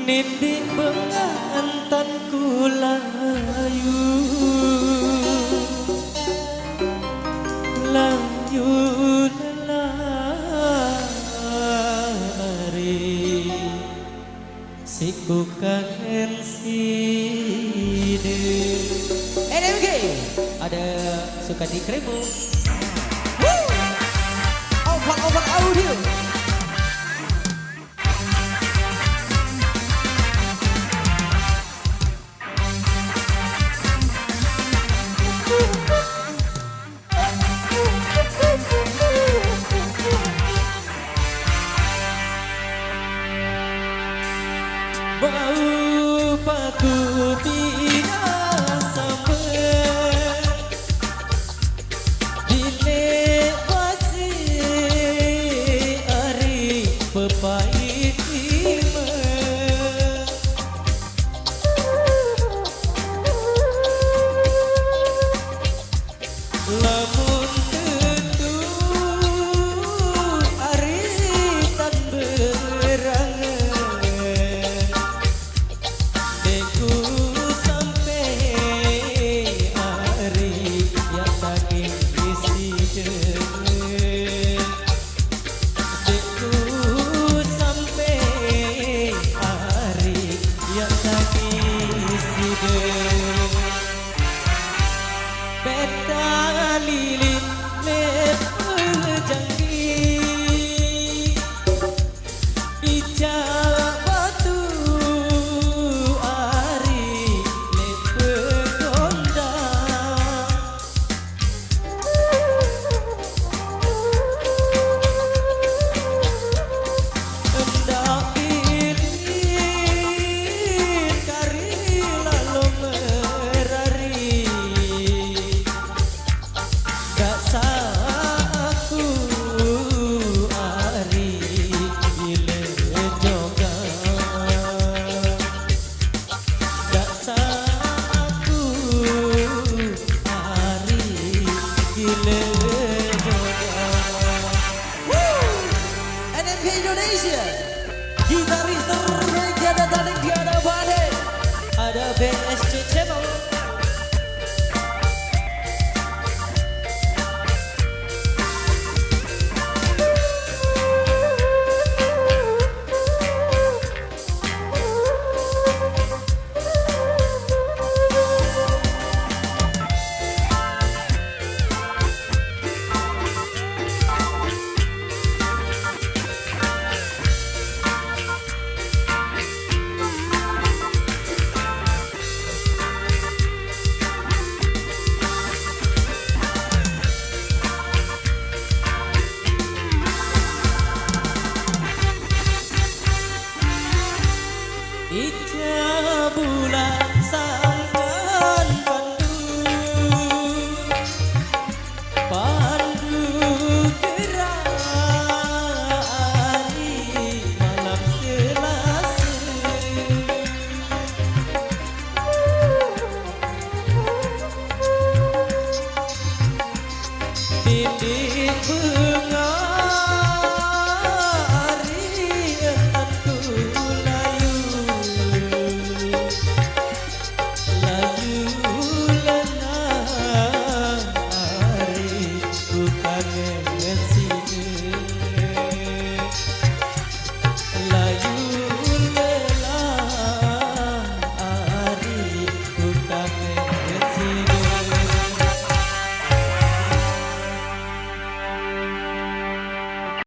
Niti pengantan kulayu layu lelari siku kangen sini. NMG ada suka di kremu. Obat audio. Bau patu bina sampai dilewasi hari pepait ima lamun tentu hari tan berangan deku sampai hari yang tadi isi deku sampai hari yang tadi isi peta lilin lepejanggi ijak batu ari lepegondang endak pilih kari lalu merari gak saku ari gile joga gak saku ari gile joga. NMG Indonesia, gitar